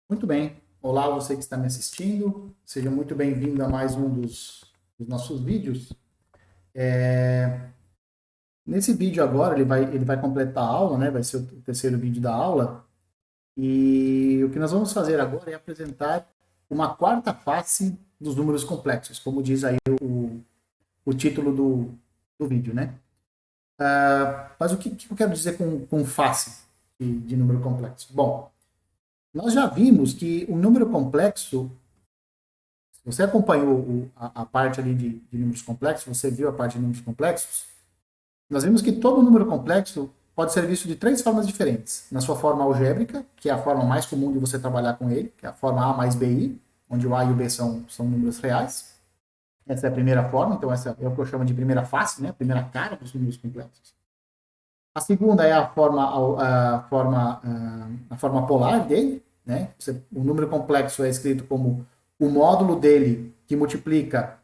Muito bem. Olá, você que está me assistindo. Seja muito bem-vindo a mais um dos nossos vídeos. Nesse vídeo agora, ele vai completar a aula, né? Vai ser o terceiro vídeo da aula. E o que nós vamos fazer agora é apresentar uma quarta face dos números complexos, como diz aí o título do vídeo, né? Mas o que eu quero dizer com face de número complexo? Bom, nós já vimos que o número complexo. Você acompanhou a parte ali de números complexos, você viu a parte de números complexos, nós vimos que todo número complexo pode ser visto de três formas diferentes. Na sua forma algébrica, que é a forma mais comum de você trabalhar com ele, que é a forma A mais BI, onde o A e o B são números reais. Essa é a primeira forma, então essa é o que eu chamo de primeira face, né? A primeira cara dos números complexos. A segunda é a forma polar dele, né? O número complexo é escrito como o módulo dele que multiplica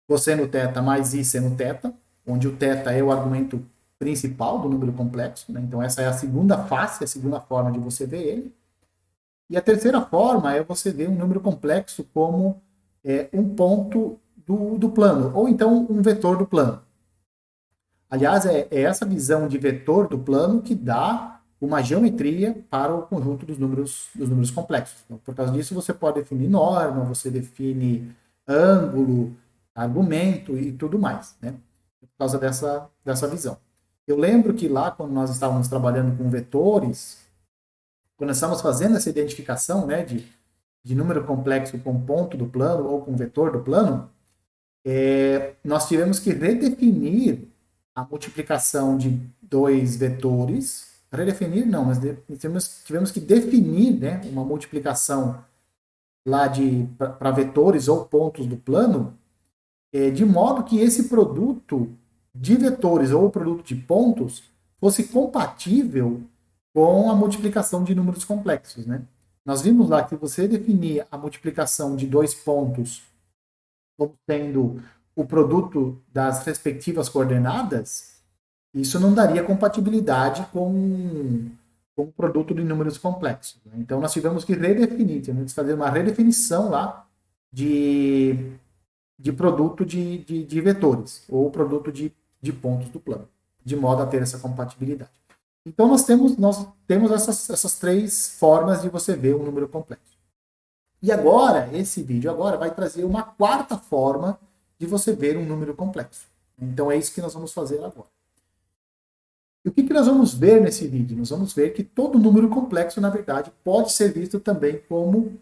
cosseno θ mais i seno θ, onde o θ é o argumento principal do número complexo, né? Então essa é a segunda face, a segunda forma de você ver ele. E a terceira forma é você ver um número complexo como um ponto do plano, ou então um vetor do plano. Aliás, é essa visão de vetor do plano que dá uma geometria para o conjunto dos números complexos. Então, por causa disso, você pode definir norma, você define ângulo, argumento e tudo mais, né? Por causa dessa visão. Eu lembro que lá, quando nós estávamos trabalhando com vetores, quando nós estávamos fazendo essa identificação, né, de número complexo com ponto do plano ou com vetor do plano, nós tivemos que redefinir a multiplicação de dois vetores. Redefinir não, mas tivemos que definir, né, uma multiplicação lá para vetores ou pontos do plano, de modo que esse produto de vetores ou produto de pontos fosse compatível com a multiplicação de números complexos, né? Nós vimos lá que você definir a multiplicação de dois pontos como sendo o produto das respectivas coordenadas, isso não daria compatibilidade com o produto de números complexos, né? Então, nós tivemos que redefinir, tivemos que fazer uma redefinição lá de produto de vetores, ou produto de pontos do plano, de modo a ter essa compatibilidade. Então, nós temos essas três formas de você ver um número complexo. E agora, esse vídeo agora vai trazer uma quarta forma de você ver um número complexo. Então, é isso que nós vamos fazer agora. E o que nós vamos ver nesse vídeo? Nós vamos ver que todo número complexo, na verdade, pode ser visto também como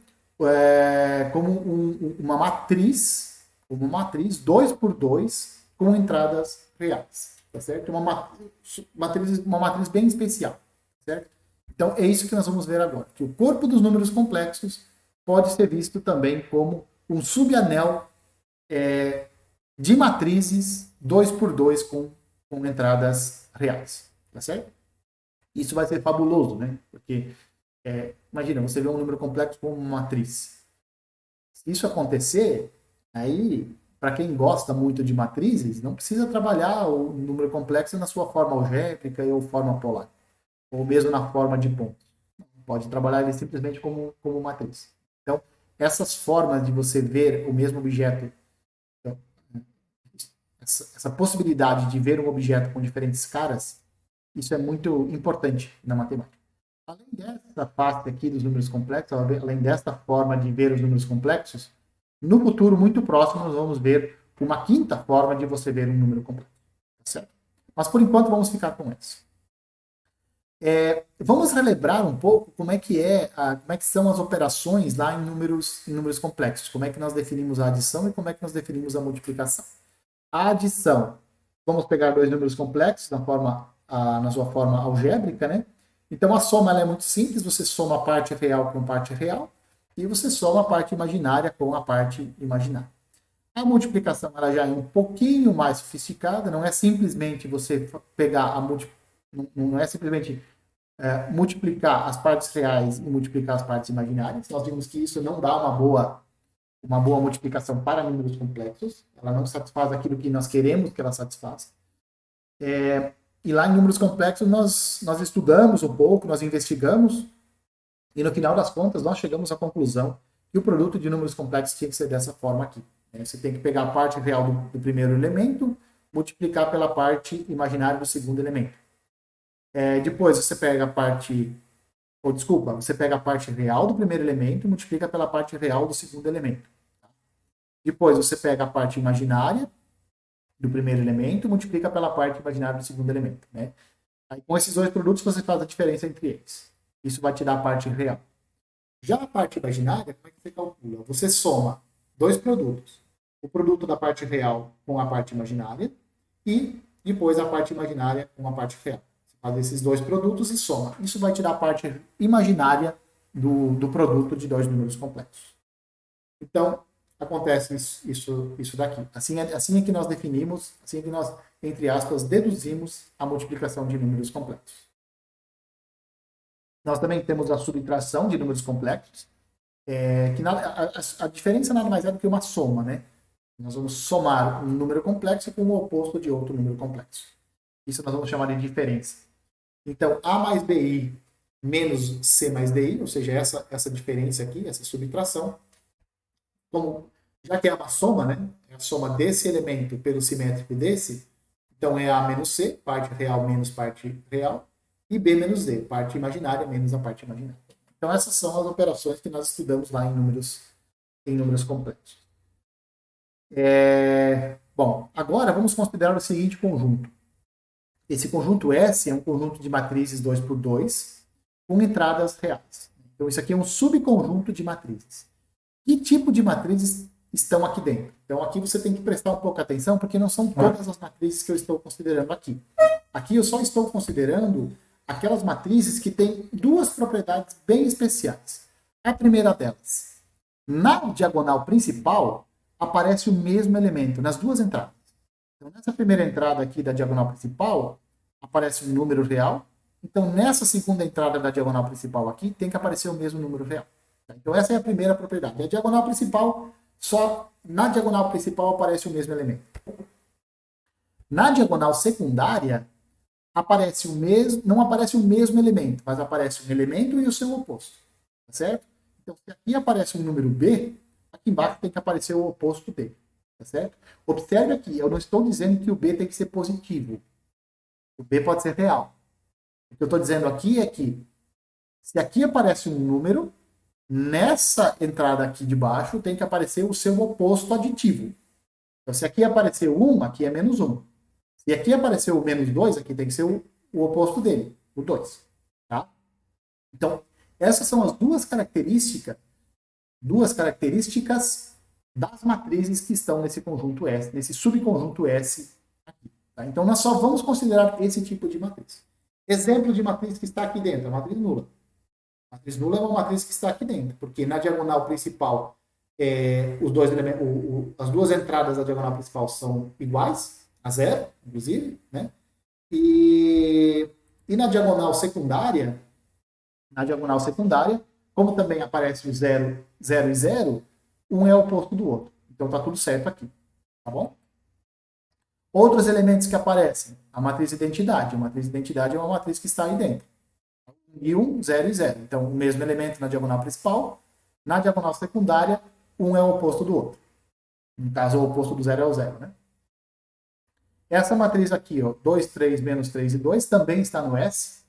uma matriz 2 por 2 com entradas reais. Tá certo? Uma matriz bem especial. Certo? Então, é isso que nós vamos ver agora. Que o corpo dos números complexos pode ser visto também como um subanel de matrizes 2 por 2 com entradas reais. Tá certo? Isso vai ser fabuloso, né? Porque, imagina, você vê um número complexo como uma matriz. Se isso acontecer, aí, para quem gosta muito de matrizes, não precisa trabalhar o número complexo na sua forma algébrica ou forma polar, ou mesmo na forma de pontos. Pode trabalhar ele simplesmente como matriz. Então, essas formas de você ver o mesmo objeto, então, essa possibilidade de ver um objeto com diferentes caras, isso é muito importante na matemática. Além dessa parte aqui dos números complexos, além desta forma de ver os números complexos, no futuro muito próximo nós vamos ver uma quinta forma de você ver um número complexo. Tá certo? Mas por enquanto vamos ficar com essa. Vamos relembrar um pouco como é que são as operações lá em números complexos. Como é que nós definimos a adição e como é que nós definimos a multiplicação. A adição, vamos pegar dois números complexos na sua forma algébrica, né? Então a soma ela é muito simples, você soma a parte real com a parte real e você soma a parte imaginária com a parte imaginária. A multiplicação ela já é um pouquinho mais sofisticada, não é simplesmente você pegar não é simplesmente multiplicar as partes reais e multiplicar as partes imaginárias. Nós vimos que isso não dá uma boa multiplicação para números complexos, ela não satisfaz aquilo que nós queremos que ela satisfaça. E lá em números complexos nós estudamos um pouco, nós investigamos E no final das contas, nós chegamos à conclusão que o produto de números complexos tinha que ser dessa forma aqui. Você tem que pegar a parte real do primeiro elemento, multiplicar pela parte imaginária do segundo elemento. Depois você pega a parte, ou desculpa, você pega a parte real do primeiro elemento e multiplica pela parte real do segundo elemento. Depois você pega a parte imaginária do primeiro elemento e multiplica pela parte imaginária do segundo elemento. Né? Aí, com esses dois produtos você faz a diferença entre eles. Isso vai te dar a parte real. Já a parte imaginária, como é que você calcula? Você soma dois produtos. O produto da parte real com a parte imaginária e depois a parte imaginária com a parte real. Você faz esses dois produtos e soma. Isso vai te dar a parte imaginária do produto de dois números complexos. Então, acontece isso daqui. Assim é que nós definimos, assim é que nós, entre aspas, deduzimos a multiplicação de números complexos. Nós também temos a subtração de números complexos, que a diferença nada mais é do que uma soma, né? Nós vamos somar um número complexo com o oposto de outro número complexo. Isso nós vamos chamar de diferença. Então, A mais BI menos C mais DI, ou seja, essa diferença aqui, essa subtração, já que é uma soma, né? É a soma desse elemento pelo simétrico desse, então é A menos C, parte real menos parte real, e B menos D, parte imaginária menos a parte imaginária. Então essas são as operações que nós estudamos lá em números complexos. Bom, agora vamos considerar o seguinte conjunto. Esse conjunto S é um conjunto de matrizes 2x2 com entradas reais. Então isso aqui é um subconjunto de matrizes. Que tipo de matrizes estão aqui dentro? Então aqui você tem que prestar um pouco atenção, porque não são todas as matrizes que eu estou considerando aqui. Aqui eu só estou considerando aquelas matrizes que têm duas propriedades bem especiais. A primeira delas, na diagonal principal, aparece o mesmo elemento nas duas entradas. Então, nessa primeira entrada aqui da diagonal principal, aparece um número real. Então, nessa segunda entrada da diagonal principal aqui, tem que aparecer o mesmo número real. Então, essa é a primeira propriedade. A diagonal principal, só na diagonal principal aparece o mesmo elemento. Na diagonal secundária, aparece não aparece o mesmo elemento, mas aparece um elemento e o seu oposto. Tá certo? Então, se aqui aparece um número B, aqui embaixo tem que aparecer o oposto dele. Tá certo? Observe aqui, eu não estou dizendo que o B tem que ser positivo. O B pode ser real. O que eu estou dizendo aqui é que, se aqui aparece um número, nessa entrada aqui de baixo tem que aparecer o seu oposto aditivo. Então, se aqui aparecer 1, aqui é menos 1. Se aqui apareceu o menos 2, aqui tem que ser o oposto dele, o 2. Tá? Então, essas são as duas características das matrizes que estão nesse conjunto S, nesse subconjunto S aqui. Tá? Então, nós só vamos considerar esse tipo de matriz. Exemplo de matriz que está aqui dentro, a matriz nula. A matriz nula é uma matriz que está aqui dentro, porque na diagonal principal, as duas entradas da diagonal principal são iguais, a zero, inclusive, né? E na diagonal secundária, como também aparece o 0, 0 e 0, um é o oposto do outro. Então tá tudo certo aqui, tá bom? Outros elementos que aparecem, a matriz identidade. A matriz identidade é uma matriz que está aí dentro. E 1, 0 e 0. Então, o mesmo elemento na diagonal principal, na diagonal secundária, um é o oposto do outro. No caso, o oposto do 0 é o 0, né? Essa matriz aqui, ó, 2, 3, menos 3 e 2, também está no S.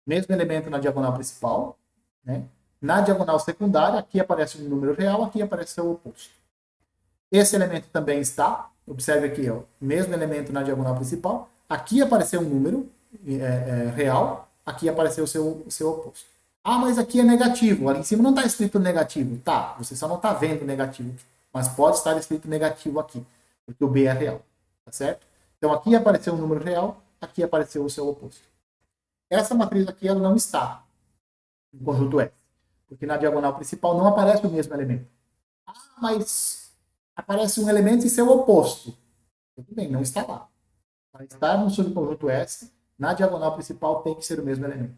Mesmo elemento na diagonal principal. Né? Na diagonal secundária, aqui aparece um número real, aqui aparece o oposto. Esse elemento também está. Observe aqui, ó, mesmo elemento na diagonal principal. Aqui apareceu um número real, aqui apareceu o seu oposto. Ah, mas aqui é negativo. Ali em cima não está escrito negativo. Tá, você só não está vendo negativo. Mas pode estar escrito negativo aqui, porque o B é real. Tá certo? Então aqui apareceu um número real, aqui apareceu o seu oposto. Essa matriz aqui ela não está no conjunto S, porque na diagonal principal não aparece o mesmo elemento. Ah, mas aparece um elemento e seu oposto. Tudo bem, não está lá. Para estar no subconjunto S, na diagonal principal tem que ser o mesmo elemento.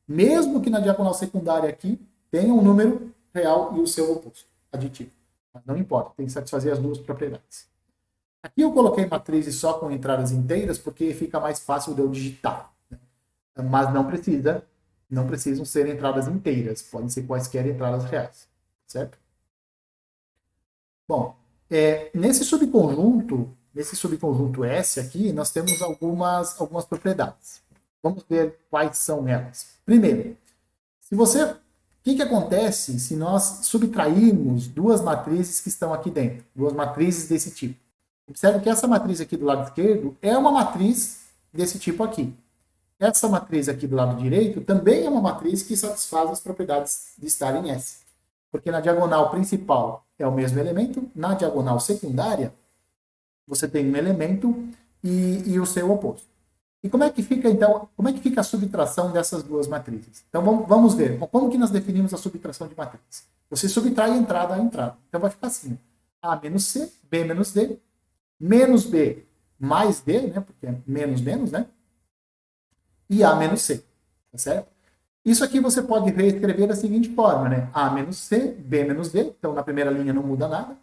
Mesmo que na diagonal secundária aqui tenha um número real e o seu oposto, aditivo. Mas não importa, tem que satisfazer as duas propriedades. Aqui eu coloquei matrizes só com entradas inteiras porque fica mais fácil de eu digitar. Né? Mas não precisa Não precisam ser entradas inteiras, podem ser quaisquer entradas reais, certo? Bom, nesse subconjunto S aqui, nós temos algumas propriedades. Vamos ver quais são elas. Primeiro, o que acontece se nós subtrairmos duas matrizes que estão aqui dentro? Duas matrizes desse tipo. Observe que essa matriz aqui do lado esquerdo é uma matriz desse tipo aqui. Essa matriz aqui do lado direito também é uma matriz que satisfaz as propriedades de estar em S. Porque na diagonal principal é o mesmo elemento, na diagonal secundária você tem um elemento e o seu oposto. E como é que fica, então, como é que fica a subtração dessas duas matrizes? Então, vamos ver. Como que nós definimos a subtração de matriz? Você subtrai entrada a entrada. Então, vai ficar assim. A menos C, B menos D, menos B mais D, né? Porque é menos menos, né? E A menos C. Tá certo? Isso aqui você pode reescrever da seguinte forma, né? A menos C, B menos D. Então, na primeira linha não muda nada.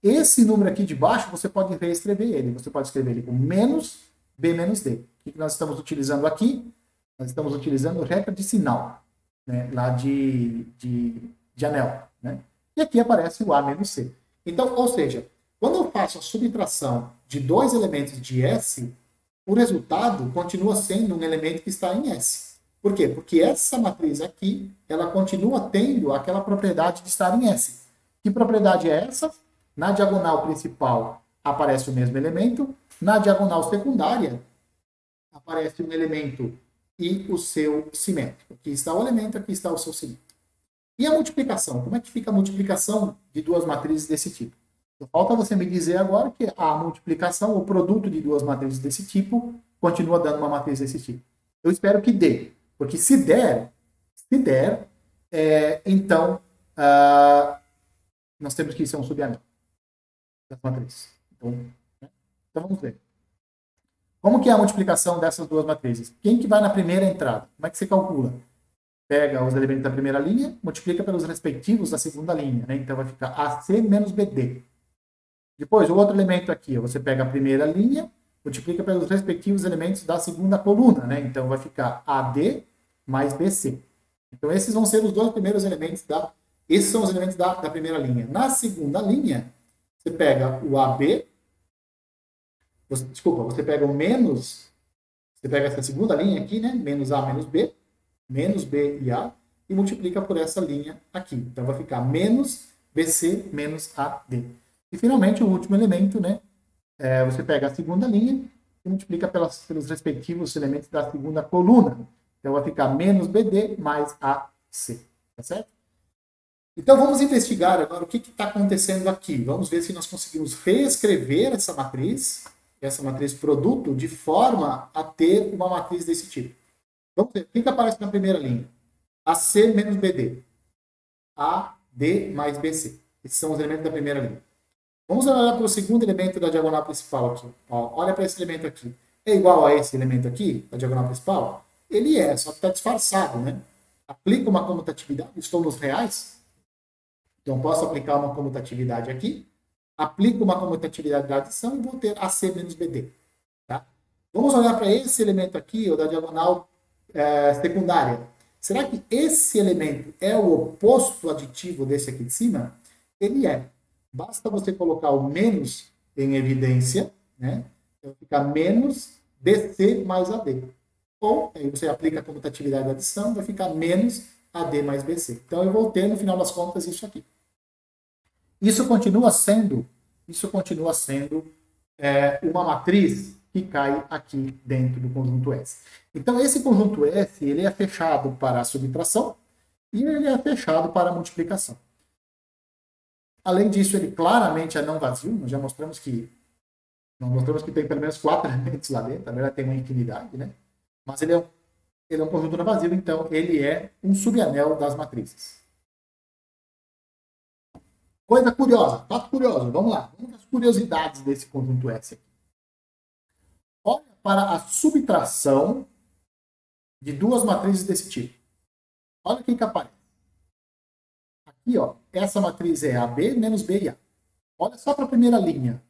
Esse número aqui de baixo, você pode reescrever ele. Você pode escrever ele como menos B menos D. O que nós estamos utilizando aqui? Nós estamos utilizando regra de sinal, né? Lá de anel. Né? E aqui aparece o A menos C. Então, ou seja, quando eu faço a subtração de dois elementos de S, o resultado continua sendo um elemento que está em S. Por quê? Porque essa matriz aqui, ela continua tendo aquela propriedade de estar em S. Que propriedade é essa? Na diagonal principal aparece o mesmo elemento, na diagonal secundária aparece um elemento e o seu simétrico. Aqui está o elemento, aqui está o seu simétrico. E a multiplicação? Como é que fica a multiplicação de duas matrizes desse tipo? Então, falta você me dizer agora que a multiplicação, o produto de duas matrizes desse tipo, continua dando uma matriz desse tipo. Eu espero que dê, porque se der, então nós temos que ser um subanel das matrizes. Então vamos ver. Como que é a multiplicação dessas duas matrizes? Quem que vai na primeira entrada? Como é que você calcula? Pega os elementos da primeira linha, multiplica pelos respectivos da segunda linha. Né? Então vai ficar AC menos BD. Depois, o outro elemento aqui, você pega a primeira linha, multiplica pelos respectivos elementos da segunda coluna. Né? Então vai ficar AD mais BC. Então esses vão ser os dois primeiros elementos Esses são os elementos da primeira linha. Na segunda linha, você pega o AB, você pega o menos, você pega essa segunda linha aqui, né? Menos A menos B e A, e multiplica por essa linha aqui. Então vai ficar menos BC menos AD. E finalmente o último elemento, né? Você pega a segunda linha e multiplica pelos respectivos elementos da segunda coluna. Então vai ficar menos BD mais AC. Tá certo? Então vamos investigar agora o que está acontecendo aqui. Vamos ver se nós conseguimos reescrever essa matriz produto, de forma a ter uma matriz desse tipo. Vamos ver. O que aparece na primeira linha? AC menos BD. AD mais BC. Esses são os elementos da primeira linha. Vamos olhar para o segundo elemento da diagonal principal aqui. Ó, olha para esse elemento aqui. É igual a esse elemento aqui, da diagonal principal? Ele é, só que está disfarçado, né? Aplica uma comutatividade. Estou nos reais. Então, posso aplicar uma comutatividade aqui. Aplico uma comutatividade da adição e vou ter AC menos BD. Tá? Vamos olhar para esse elemento aqui, o da diagonal secundária. Será que esse elemento é o oposto aditivo desse aqui de cima? Ele é. Basta você colocar o menos em evidência, né? Então fica menos BC mais AD. Ou, aí você aplica a comutatividade da adição, vai ficar menos AD mais BC. Então eu vou ter, no final das contas, isso aqui. Isso continua sendo uma matriz que cai aqui dentro do conjunto S. Então, esse conjunto S ele é fechado para a subtração e ele é fechado para a multiplicação. Além disso, ele claramente é não vazio. Nós já mostramos que tem pelo menos 4 elementos lá dentro. Na verdade, tem uma infinidade, né? Mas ele é um conjunto não vazio, então ele é um subanel das matrizes. Coisa curiosa, fato curioso, vamos lá. Vamos às curiosidades desse conjunto S aqui. Olha para a subtração de duas matrizes desse tipo. Olha o que aparece. Aqui, ó, essa matriz é AB menos B e A. Olha só para a primeira linha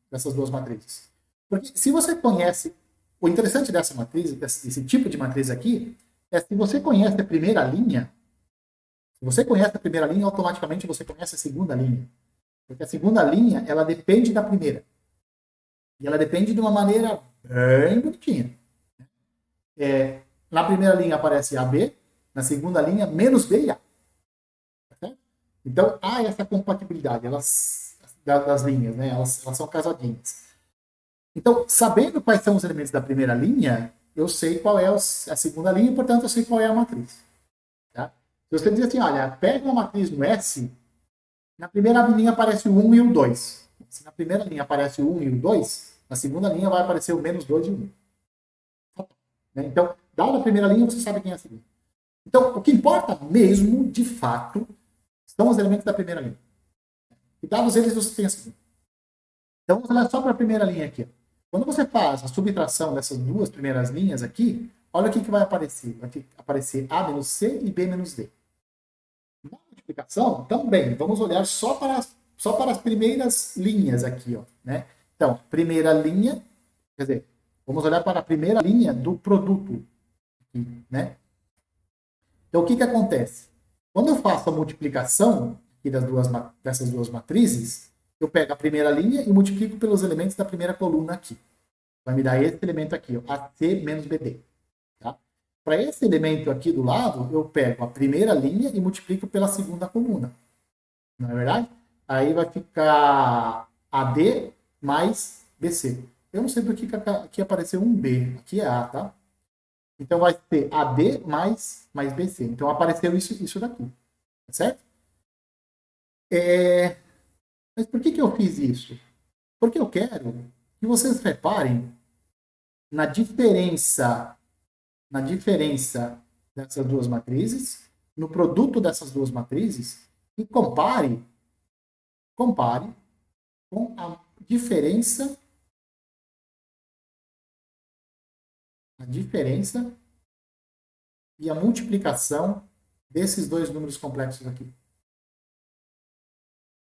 dessas duas matrizes. Porque se você conhece, o interessante dessa matriz, desse tipo de matriz aqui, é se você conhece a primeira linha, se você conhece a primeira linha, automaticamente você conhece a segunda linha. Porque a segunda linha, ela depende da primeira. E ela depende de uma maneira bem bonitinha. Na primeira linha aparece AB, na segunda linha, menos B e A. Tá? Então, há essa compatibilidade das linhas, né? Elas são casadinhas. Então, sabendo quais são os elementos da primeira linha, eu sei qual é a segunda linha e, portanto, eu sei qual é a matriz. Tá? Se você diz assim, olha, pega uma matriz no S, na primeira linha aparece o 1 e o 2. Se na primeira linha aparece o 1 e o 2, na segunda linha vai aparecer o menos 2 e o 1. Né? Então, dada a primeira linha, você sabe quem é a segunda. Então, o que importa mesmo, de fato, são os elementos da primeira linha. E dados eles, você tem a segunda. Então, vamos olhar só para a primeira linha aqui. Quando você faz a subtração dessas duas primeiras linhas aqui, olha o que vai aparecer. Vai aparecer A menos C e B menos D. Na multiplicação, também, vamos olhar só para as primeiras linhas aqui. Ó, né? Então, primeira linha, quer dizer, vamos olhar para a primeira linha do produto. Aqui, né? Então, o que acontece? Quando eu faço a multiplicação aqui dessas duas matrizes, eu pego a primeira linha e multiplico pelos elementos da primeira coluna aqui. Vai me dar esse elemento aqui, ó, AC menos BD. Tá? Para esse elemento aqui do lado, eu pego a primeira linha e multiplico pela segunda coluna. Não é verdade? Aí vai ficar AD mais BC. Eu não sei por que aqui apareceu um B. Aqui é A, tá? Então vai ser AD mais BC. Então apareceu isso daqui. Certo? Mas por que eu fiz isso? Porque eu quero que vocês reparem na diferença dessas duas matrizes, no produto dessas duas matrizes, e compare com a diferença e a multiplicação desses dois números complexos aqui.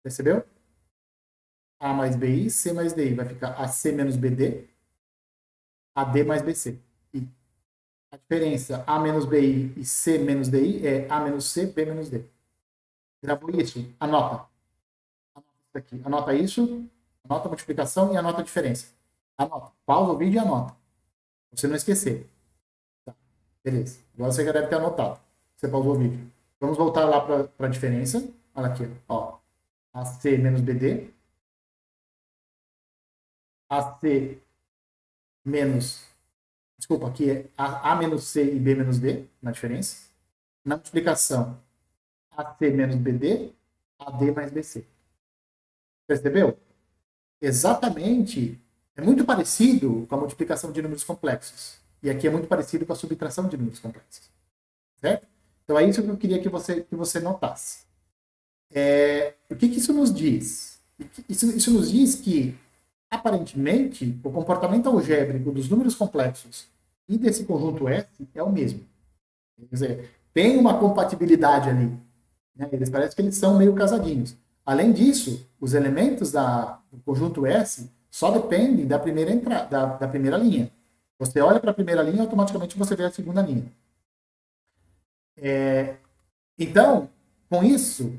Percebeu? A mais BI, C mais DI. Vai ficar AC menos BD, AD mais BC. E a diferença A menos BI e C menos DI é A menos C, B menos D. Gravou isso? Anota. Anota isso, anota a multiplicação e anota a diferença. Anota. Pausa o vídeo e anota. Pra você não esquecer. Tá. Beleza. Agora você já deve ter anotado. Você pausou o vídeo. Vamos voltar lá para a diferença. Olha aqui. Ó. AC menos BD. AC menos... Desculpa, aqui é A menos C e B menos D, na diferença. Na multiplicação, AC menos BD, AD mais BC. Percebeu? Exatamente. É muito parecido com a multiplicação de números complexos. E aqui é muito parecido com a subtração de números complexos. Certo? Então é isso que eu queria que você notasse. O que isso nos diz? Isso nos diz que, aparentemente, o comportamento algébrico dos números complexos e desse conjunto S é o mesmo. Quer dizer, tem uma compatibilidade ali. Né? Eles parecem que eles são meio casadinhos. Além disso, os elementos do conjunto S só dependem da primeira linha. Você olha para a primeira linha, automaticamente você vê a segunda linha. Então, com isso,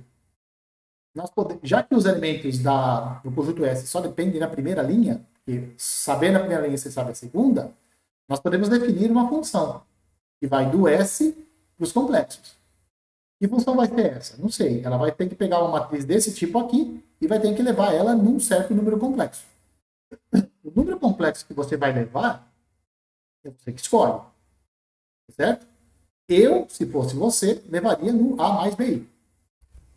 já que os elementos do conjunto S só dependem da primeira linha, porque sabendo a primeira linha você sabe a segunda, nós podemos definir uma função que vai do S para os complexos. Que função vai ser essa? Não sei. Ela vai ter que pegar uma matriz desse tipo aqui e vai ter que levar ela num certo número complexo. O número complexo que você vai levar, é você que escolhe. Certo? Eu, se fosse você, levaria no A mais BI.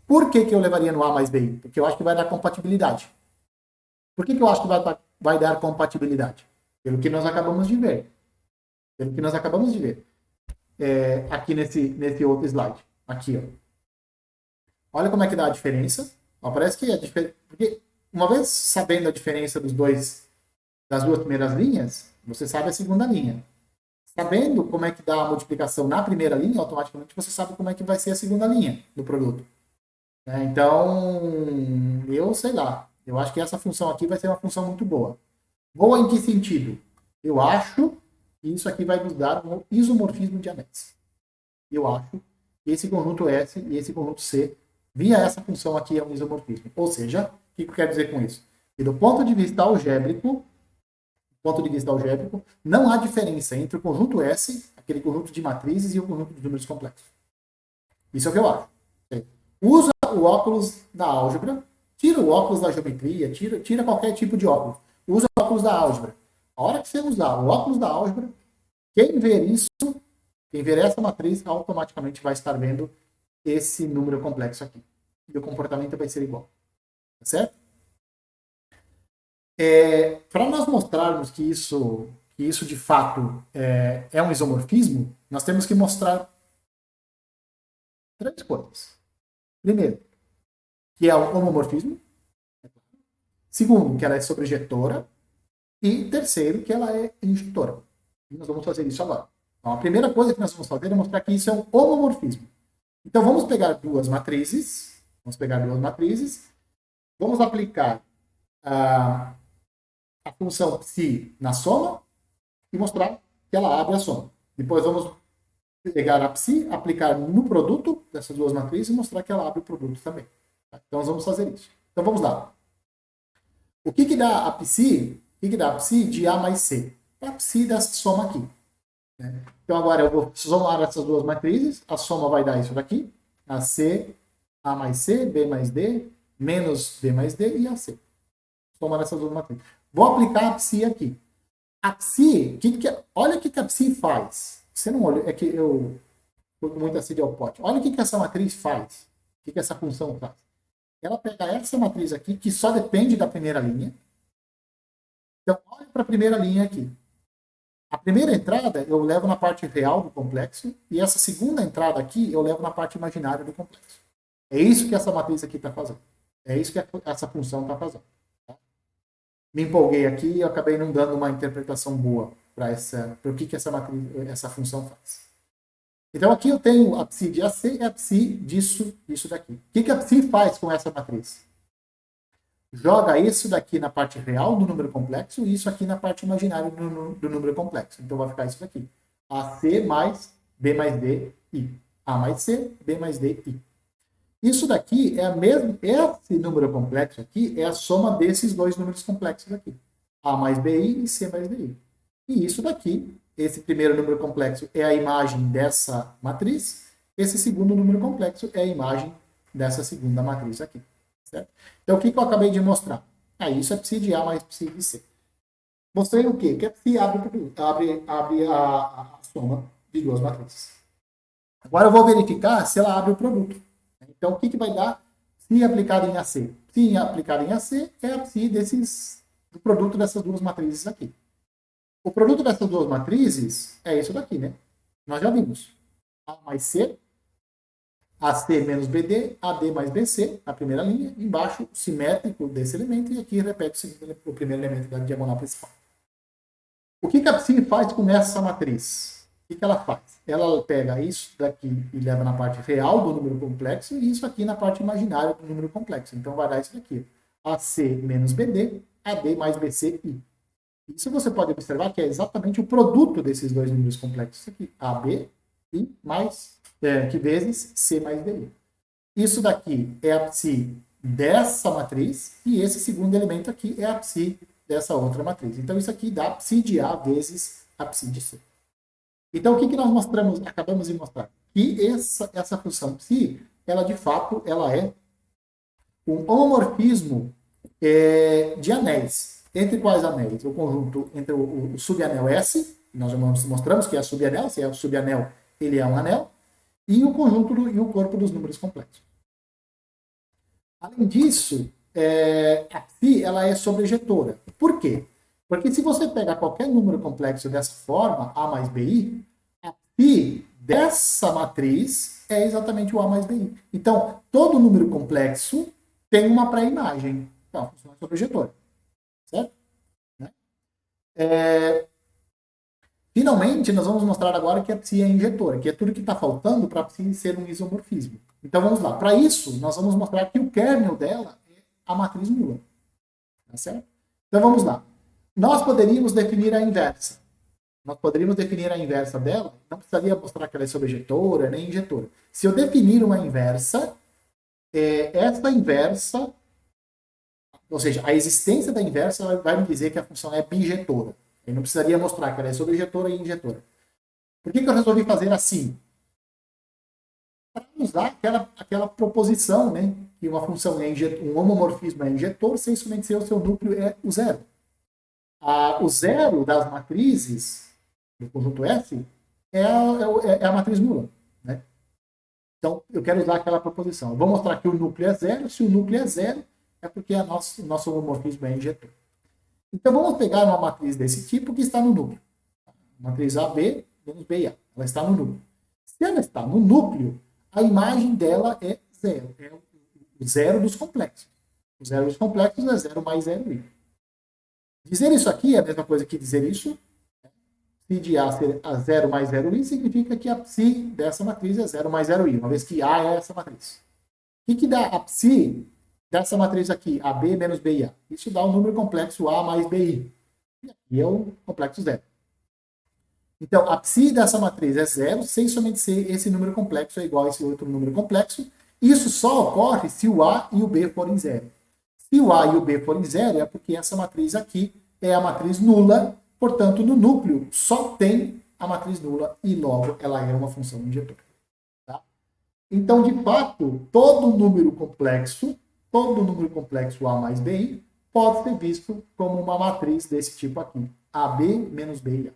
Por que eu levaria no A mais BI? Porque eu acho que vai dar compatibilidade. Por que eu acho que vai dar compatibilidade? Pelo que nós acabamos de ver. Aqui nesse outro slide. Aqui, ó. Olha como é que dá a diferença. Ó, parece que porque uma vez sabendo a diferença das duas primeiras linhas, você sabe a segunda linha. Sabendo como é que dá a multiplicação na primeira linha, automaticamente você sabe como é que vai ser a segunda linha do produto. Então, eu sei lá. Eu acho que essa função aqui vai ser uma função muito boa. Boa em que sentido? Eu acho que isso aqui vai nos dar um isomorfismo de anéis. eu acho que esse conjunto S e esse conjunto C, via essa função aqui, é um isomorfismo. Ou seja, o que eu quero dizer com isso? Que do ponto de vista algébrico, não há diferença entre o conjunto S, aquele conjunto de matrizes, e o conjunto de números complexos. Isso é o que eu acho. Usa o óculos da álgebra, tira o óculos da geometria, tira qualquer tipo de óculos. Usa o óculos da álgebra. A hora que você usar o óculos da álgebra, quem ver isso, quem ver essa matriz, automaticamente vai estar vendo esse número complexo aqui. E o comportamento vai ser igual. Tá certo? Para nós mostrarmos que isso de fato é um isomorfismo, nós temos que mostrar 3 coisas. Primeiro, que é o homomorfismo. Segundo, que ela é sobrejetora. E terceiro, que ela é injetora. E nós vamos fazer isso agora. Então, a primeira coisa que nós vamos fazer é mostrar que isso é um homomorfismo. Então, vamos pegar duas matrizes. Vamos aplicar a função psi na soma e mostrar que ela abre a soma. Depois vamos pegar a psi, aplicar no produto dessas duas matrizes e mostrar que ela abre o produto também. Então, nós vamos fazer isso. Então, vamos lá. O que dá a psi? O que dá a psi de A mais C? É a psi dessa soma aqui. Né? Então, agora eu vou somar essas duas matrizes. A soma vai dar isso daqui. A C, A mais C, B mais D, menos B mais D e a C. Somar essas duas matrizes. Vou aplicar a psi aqui. A psi, olha o que a psi faz. Você não olha, é que eu fui com muita sede ao pote. Olha o que essa matriz faz. O que essa função faz. Ela pega essa matriz aqui, que só depende da primeira linha. Então, olha para a primeira linha aqui. A primeira entrada eu levo na parte real do complexo, e essa segunda entrada aqui eu levo na parte imaginária do complexo. É isso que essa matriz aqui está fazendo. É isso que essa função está fazendo. Tá? Me empolguei aqui e eu acabei não dando uma interpretação boa para o que essa função faz. Então, aqui eu tenho a psi de AC e a psi disso daqui. O que a psi faz com essa matriz? Joga isso daqui na parte real do número complexo e isso aqui na parte imaginária do número complexo. Então, vai ficar isso daqui. AC mais B mais D, I. A mais C, B mais D, I. Isso daqui é a mesma... Esse número complexo aqui é a soma desses dois números complexos aqui. A mais BI e C mais DI. E isso daqui, esse primeiro número complexo é a imagem dessa matriz. Esse segundo número complexo é a imagem dessa segunda matriz aqui. Certo? Então, o que eu acabei de mostrar? Isso é psi de A mais psi de C. Mostrei o quê? Que a psi abre a soma de duas matrizes. Agora eu vou verificar se ela abre o produto. Então, o que vai dar psi aplicada em AC? Psi aplicada em AC é a psi do produto dessas duas matrizes aqui. O produto dessas duas matrizes é isso daqui, né? Nós já vimos. A mais C, AC menos BD, AD mais BC, a primeira linha, embaixo, simétrico desse elemento, e aqui repete o primeiro elemento da diagonal principal. O que a psi faz com essa matriz? O que ela faz? Ela pega isso daqui e leva na parte real do número complexo, e isso aqui na parte imaginária do número complexo. Então, vai dar isso daqui. AC menos BD, AD mais BC, I. Isso você pode observar que é exatamente o produto desses dois números complexos aqui. AB, I, mais... que vezes C mais DI. Isso daqui é a psi dessa matriz, e esse segundo elemento aqui é a psi dessa outra matriz. Então, isso aqui dá psi de A vezes a psi de C. Então, o que nós acabamos de mostrar? Que essa função psi, ela de fato, ela é um homomorfismo de anéis. Entre quais anéis? O conjunto entre o subanel S, nós já mostramos que é subanel, se é o subanel, ele é um anel, e o conjunto e o corpo dos números complexos. Além disso, a psi ela é sobrejetora. Por quê? Porque se você pegar qualquer número complexo dessa forma, A mais BI, a psi dessa matriz é exatamente o A mais BI. Então, todo número complexo tem uma pré-imagem. Então, a função é sobrejetora. Certo? Né? Finalmente, nós vamos mostrar agora que a psi é injetora, que é tudo que está faltando para a psi ser um isomorfismo. Então, vamos lá. Para isso, nós vamos mostrar que o kernel dela é a matriz nula. Tá certo? Então, vamos lá. Nós poderíamos definir a inversa. nós poderíamos definir a inversa dela, não precisaria mostrar que ela é sobrejetora nem injetora. Se eu definir uma inversa, essa inversa, ou seja, a existência da inversa vai me dizer que a função é bijetora. Eu não precisaria mostrar que ela é sobrejetora e injetora. Por que eu resolvi fazer assim? Para usar aquela proposição, né? Que uma função é um homomorfismo é injetor, sem somente ser o seu núcleo é o zero. O zero das matrizes do conjunto F é a matriz nula. Né? Então, eu quero usar aquela proposição. Eu vou mostrar que o núcleo é zero. Se o núcleo é zero, é porque o nosso homomorfismo é injetor. Então, vamos pegar uma matriz desse tipo que está no núcleo. Matriz AB menos BA. Ela está no núcleo. Se ela está no núcleo, a imagem dela é zero. É o zero dos complexos. O zero dos complexos é zero mais zero i. Dizer isso aqui é a mesma coisa que dizer isso. Psi de A ser a 0 mais 0i significa que a psi dessa matriz é 0 mais 0i, uma vez que A é essa matriz. O que dá a psi dessa matriz aqui, AB menos BIA? Isso dá o número complexo A mais BI. E aqui é o complexo zero. Então, a psi dessa matriz é zero, sem somente ser esse número complexo é igual a esse outro número complexo. Isso só ocorre se o A e o B forem zero. Se o A e o B forem zero, é porque essa matriz aqui é a matriz nula, portanto, no núcleo só tem a matriz nula e logo ela é uma função injetora. Tá? Então, de fato, todo número complexo A mais BI, pode ser visto como uma matriz desse tipo aqui, AB menos BI.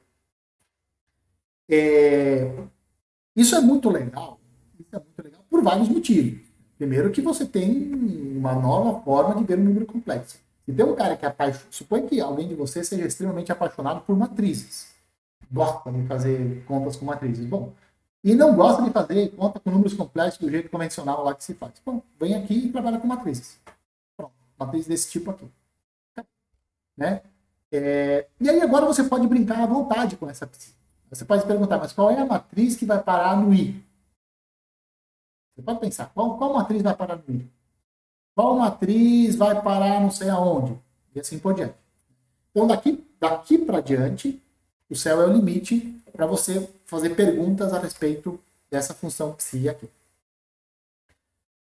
Isso é muito legal por vários motivos. Primeiro que você tem uma nova forma de ver um número complexo. Se tem um cara que é apaixonado, suponha que alguém de você seja extremamente apaixonado por matrizes. Gosta de fazer contas com matrizes. Bom, e não gosta de fazer conta com números complexos do jeito convencional lá que se faz. Bom, vem aqui e trabalha com matrizes. Pronto, matriz desse tipo aqui. Né? E aí agora você pode brincar à vontade com essa psi. Você pode se perguntar, mas qual é a matriz que vai parar no I? Você pode pensar, qual matriz vai parar no I? Qual matriz vai parar não sei aonde? E assim por diante. Então, daqui para diante, o céu é o limite para você fazer perguntas a respeito dessa função psi aqui.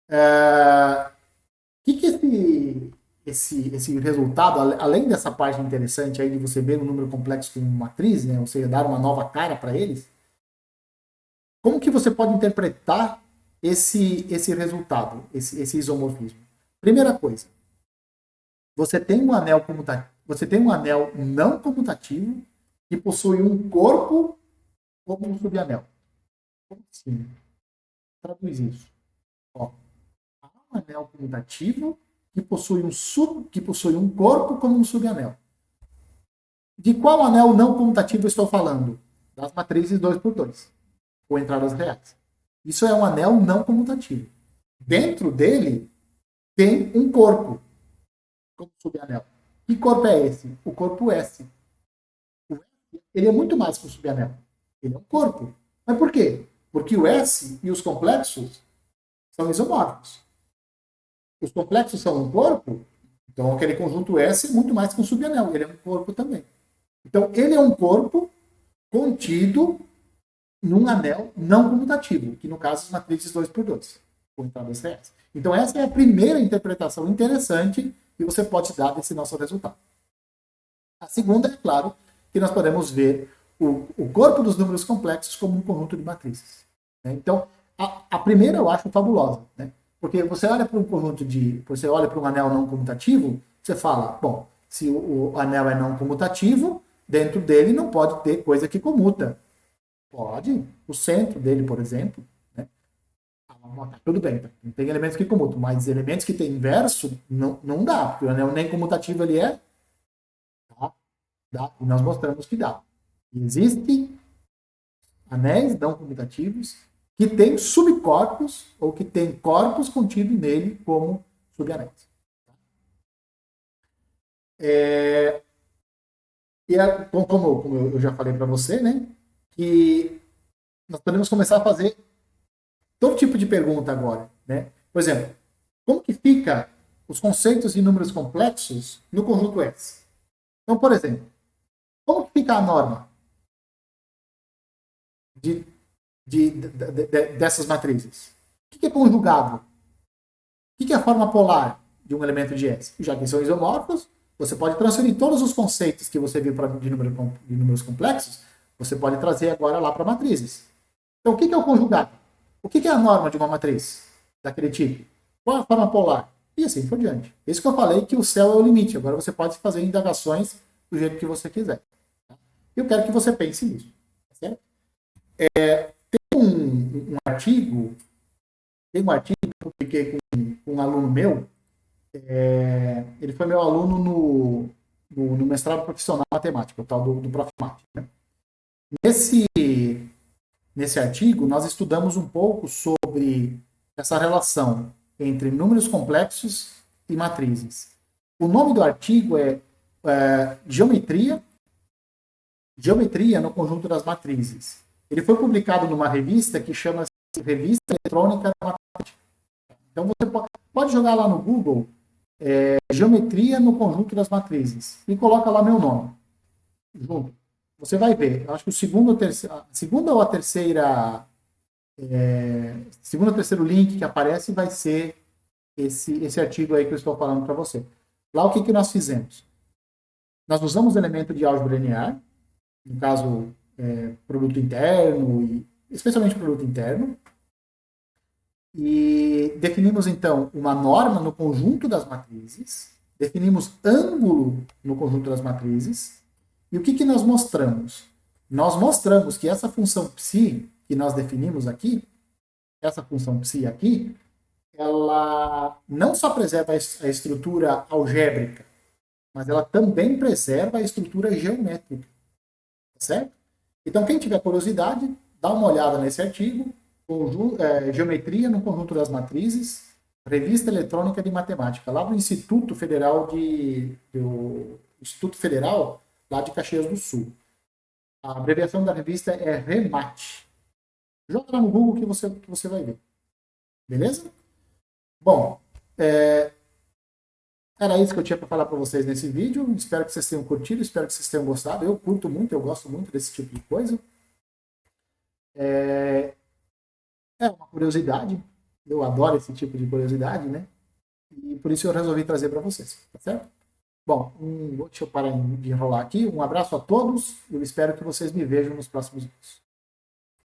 O que esse resultado, além dessa parte interessante aí de você ver um número complexo com matriz, né, ou seja, dar uma nova cara para eles, como que você pode interpretar esse resultado, esse isomorfismo? Primeira coisa, você tem um anel não comutativo que possui um corpo como um subanel. Como assim? Traduz isso. Ó, há um anel comutativo que possui um corpo como um subanel. De qual anel não comutativo eu estou falando? Das matrizes 2x2, ou entradas reais. Isso é um anel não comutativo. Dentro dele tem um corpo como subanel. Que corpo é esse? O corpo S. O S, ele é muito mais que um subanel. Ele é um corpo. Mas por quê? Porque o S e os complexos são isomórficos. Os complexos são um corpo, então aquele conjunto S é muito mais que um subanel. Ele é um corpo também. Então, ele é um corpo contido num anel não comutativo, que no caso as matrizes 2x2, com entradas reais. Então, essa é a primeira interpretação interessante que você pode dar desse nosso resultado. A segunda é, claro, que nós podemos ver o corpo dos números complexos como um conjunto de matrizes. Né? Então, a primeira eu acho fabulosa, né? Porque você olha para um você olha para um anel não comutativo, você fala, bom, se o anel é não comutativo, dentro dele não pode ter coisa que comuta. Pode, o centro dele, por exemplo, né? Tudo bem, tem elementos que comutam, mas elementos que tem inverso, não dá, porque o anel nem comutativo ele é, dá, e nós mostramos que dá. Existem anéis não comutativos que têm subcorpos ou que têm corpos contidos nele como subanéis. Como eu já falei para você, né, que nós podemos começar a fazer todo tipo de pergunta agora. Né? Por exemplo, como que fica os conceitos de números complexos no conjunto S? Então, por exemplo, como que fica a norma? de, dessas matrizes? O que é conjugado? O que é a forma polar de um elemento de S? Já que são isomorfos, você pode transferir todos os conceitos que você viu de números complexos, você pode trazer agora lá para matrizes. Então, o que é o conjugado? O que é a norma de uma matriz daquele tipo? Qual é a forma polar? E assim por diante. Isso que eu falei que o céu é o limite. Agora você pode fazer indagações do jeito que você quiser. Eu quero que você pense nisso. Tá certo? Tem um artigo que eu publiquei com um aluno meu. Ele foi meu aluno no mestrado profissional em matemática, o tal do Profmat. Né? Nesse artigo, nós estudamos um pouco sobre essa relação entre números complexos e matrizes. O nome do artigo é Geometria no conjunto das matrizes. Ele foi publicado numa revista que chama-se Revista Eletrônica da Matemática. Então você pode jogar lá no Google Geometria no conjunto das matrizes e coloca lá meu nome junto. Você vai ver. Eu acho que o segundo ou terceiro link que aparece vai ser esse artigo aí que eu estou falando para você. Lá o que nós fizemos? Nós usamos elemento de álgebra linear, no caso, produto interno, e especialmente produto interno, e definimos, então, uma norma no conjunto das matrizes, definimos ângulo no conjunto das matrizes, e o que nós mostramos? Nós mostramos que essa função psi que nós definimos aqui, essa função psi aqui, ela não só preserva a estrutura algébrica, mas ela também preserva a estrutura geométrica. Certo? Então, quem tiver curiosidade, dá uma olhada nesse artigo, Geometria no conjunto das matrizes, Revista Eletrônica de Matemática, lá do Instituto Federal lá de Caxias do Sul. A abreviação da revista é REMAT. Joga lá no Google que você vai ver. Beleza? Bom, era isso que eu tinha para falar para vocês nesse vídeo. Espero que vocês tenham curtido, espero que vocês tenham gostado. Eu curto muito, eu gosto muito desse tipo de coisa. É uma curiosidade. Eu adoro esse tipo de curiosidade, né? E por isso eu resolvi trazer para vocês, tá certo? Bom, deixa eu parar de enrolar aqui. Um abraço a todos. Eu espero que vocês me vejam nos próximos vídeos.